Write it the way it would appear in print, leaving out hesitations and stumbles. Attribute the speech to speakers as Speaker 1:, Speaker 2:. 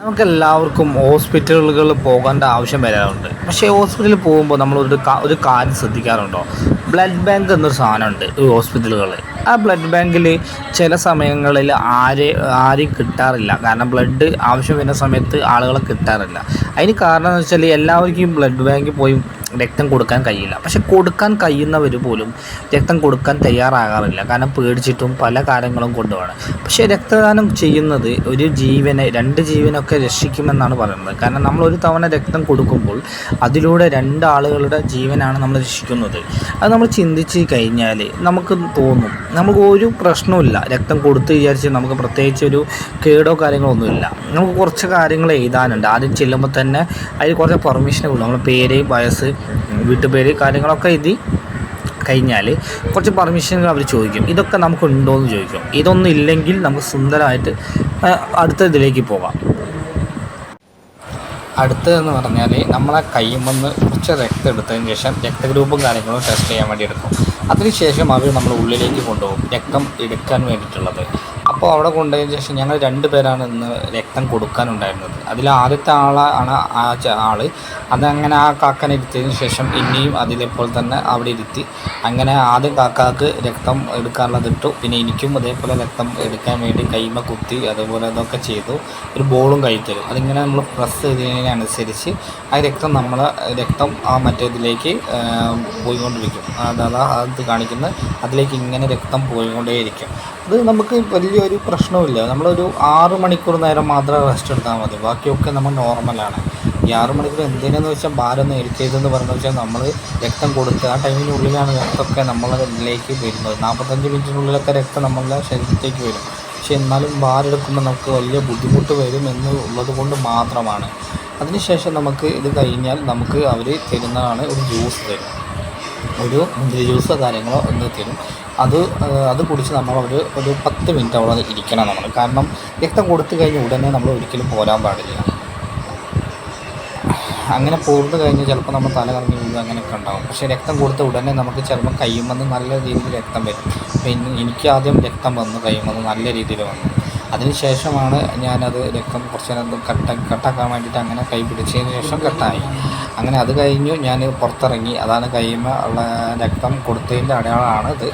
Speaker 1: നമുക്കെല്ലാവർക്കും ഹോസ്പിറ്റലുകളിൽ പോകേണ്ട ആവശ്യം വരാറുണ്ട്. പക്ഷേ ഹോസ്പിറ്റലിൽ പോകുമ്പോൾ നമ്മൾ ഒരു കാര്യം ശ്രദ്ധിക്കാറുണ്ടോ? ബ്ലഡ് ബാങ്ക് എന്നൊരു സാധനമുണ്ട് ഈ ഹോസ്പിറ്റലുകളിൽ. ആ ബ്ലഡ് ബാങ്കിൽ ചില സമയങ്ങളിൽ ആരെയും കിട്ടാറില്ല. കാരണം ബ്ലഡ് ആവശ്യം വരുന്ന സമയത്ത് ആളുകളെ കിട്ടാറില്ല. അതിന് കാരണം എന്ന് വെച്ചാൽ എല്ലാവർക്കും ബ്ലഡ് ബാങ്കിൽ പോയി രക്തം കൊടുക്കാൻ കഴിയില്ല. പക്ഷെ കൊടുക്കാൻ കഴിയുന്നവർ പോലും രക്തം കൊടുക്കാൻ തയ്യാറാകാറില്ല. കാരണം പേടിച്ചിട്ടും പല കാര്യങ്ങളും കൊണ്ടുമാണ്. പക്ഷേ രക്തദാനം ചെയ്യുന്നത് ഒരു ജീവനെ, രണ്ട് ജീവനൊക്കെ രക്ഷിക്കുമെന്നാണ് പറയുന്നത്. കാരണം നമ്മൾ ഒരു തവണ രക്തം കൊടുക്കുമ്പോൾ അതിലൂടെ രണ്ട് ആളുകളുടെ ജീവനാണ് നമ്മൾ രക്ഷിക്കുന്നത്. അത് നമ്മൾ ചിന്തിച്ച് കഴിഞ്ഞാൽ നമുക്ക് തോന്നും നമുക്ക് ഒരു പ്രശ്നവുമില്ല, രക്തം കൊടുത്ത് വിചാരിച്ച് നമുക്ക് പ്രത്യേകിച്ച് ഒരു കേടോ കാര്യങ്ങളോ ഒന്നുമില്ല. നമുക്ക് കുറച്ച് കാര്യങ്ങൾ എഴുതാനുണ്ട്. ആദ്യം ചെല്ലുമ്പോൾ തന്നെ അതിൽ കുറച്ച് പെർമിഷനുള്ളൂ. നമ്മൾ പേര്, വയസ്സ്, വീട്ടുപേര്, കാര്യങ്ങളൊക്കെ എഴുതി കഴിഞ്ഞാൽ കുറച്ച് പെർമിഷനുകൾ അവർ ചോദിക്കും. ഇതൊക്കെ നമുക്ക് ഉണ്ടോ എന്ന് ചോദിക്കും. ഇതൊന്നും ഇല്ലെങ്കിൽ നമുക്ക് സുന്ദരമായിട്ട് അടുത്ത ഇതിലേക്ക് പോകാം. അടുത്തതെന്ന് പറഞ്ഞാൽ നമ്മളെ കയ്യുമെന്ന് കുറച്ച് രക്തം എടുത്തതിന് ശേഷം രക്തഗ്രൂപ്പും കാര്യങ്ങളും ടെസ്റ്റ് ചെയ്യാൻ വേണ്ടി എടുക്കും. അതിനുശേഷം അവർ നമ്മൾ ഉള്ളിലേക്ക് കൊണ്ടുപോകും രക്തം എടുക്കാൻ വേണ്ടിയിട്ടുള്ളത്. അപ്പോൾ അവിടെ കൊണ്ടുപോയതിന് ശേഷം ഞങ്ങൾ 2 പേരാണ് ഇന്ന് രക്തം കൊടുക്കാനുണ്ടായിരുന്നത്. അതിൽ ആദ്യത്തെ ആളാണ് ആൾ. അതങ്ങനെ ആ കാക്കനെ ഇരുത്തിയതിന് ശേഷം ഇനിയും അതിലേപോലെ തന്നെ അവിടെ ഇരുത്തി അങ്ങനെ ആദ്യം കാക്കാക്ക് രക്തം എടുക്കാനുള്ളത് ഇട്ടു. പിന്നെ എനിക്കും അതേപോലെ രക്തം എടുക്കാൻ വേണ്ടി കൈമ കുത്തി അതേപോലെ അതൊക്കെ ചെയ്തു. ഒരു ബോളും കൈ തരും. അതിങ്ങനെ നമ്മൾ പ്രസ് ചെയ്തതിനനുസരിച്ച് ആ രക്തം ആ മറ്റേതിലേക്ക് പോയിക്കൊണ്ടിരിക്കും. അത് കാണിക്കുന്നത് അതിലേക്ക് ഇങ്ങനെ രക്തം പോയിക്കൊണ്ടേയിരിക്കും. അത് നമുക്ക് വലിയൊരു പ്രശ്നവുമില്ല. നമ്മളൊരു 6 മണിക്കൂർ നേരം മാത്രമേ റെസ്റ്റ് എടുത്താൽ മതി. ബാക്കിയൊക്കെ നമ്മൾ നോർമലാണ്. ഈ 6 മണിക്കൂർ എന്തിനാന്ന് വെച്ചാൽ ഭാരം നേരിട്ടതെന്ന് പറഞ്ഞു വെച്ചാൽ നമ്മൾ രക്തം കൊടുത്ത് ആ ടൈമിനുള്ളിലാണ് രക്തമൊക്കെ നമ്മളിലേക്ക് വരുന്നത്. 45 മിനിറ്റിനുള്ളിലൊക്കെ രക്തം നമ്മളുടെ ശരീരത്തേക്ക് വരും. പക്ഷെ എന്നാലും ഭാരെടുക്കുമ്പോൾ നമുക്ക് വലിയ ബുദ്ധിമുട്ട് വരും എന്നുള്ളത് കൊണ്ട് മാത്രമാണ്. അതിനുശേഷം നമുക്ക് ഇത് കഴിഞ്ഞാൽ നമുക്ക് അവർ തരുന്നതാണ് ഒരു ജ്യൂസ് തരും. ഒരു മുന്തിരി ജ്യൂസോ കാര്യങ്ങളോ ഒന്ന് തരും. അത് കുടിച്ച് നമ്മൾ ഒരു 10 മിനിറ്റ് അവിടെ ഇരിക്കണം നമ്മൾ. കാരണം രക്തം കൊടുത്തു കഴിഞ്ഞ ഉടനെ നമ്മൾ ഒരിക്കലും പോരാൻ പാടില്ല. അങ്ങനെ പോർന്ന് കഴിഞ്ഞ് ചിലപ്പോൾ നമ്മൾ തല കറങ്ങി വീഴുക അങ്ങനെയൊക്കെ ഉണ്ടാകും. പക്ഷേ രക്തം കൊടുത്ത ഉടനെ നമുക്ക് ചിലപ്പോൾ കയ്യുമെന്ന് നല്ല രീതിയിൽ രക്തം വരും. പിന്നെ എനിക്ക് ആദ്യം രക്തം വന്നു, കയ്യുമെന്ന് നല്ല രീതിയിൽ വന്നു. അതിനുശേഷമാണ് ഞാനത് രക്തം കുറച്ച് നേരം കട്ടാക്കാൻ വേണ്ടിയിട്ട് അങ്ങനെ കൈ പിടിച്ചതിന് ശേഷം കട്ടായി. അങ്ങനെ അത് കഴിഞ്ഞു ഞാൻ പുറത്തിറങ്ങി. അതാണ് കയ്യുമ്മ ഉള്ള രക്തം കൊടുത്തതിൻ്റെ അടയാളമാണ് ഇത്.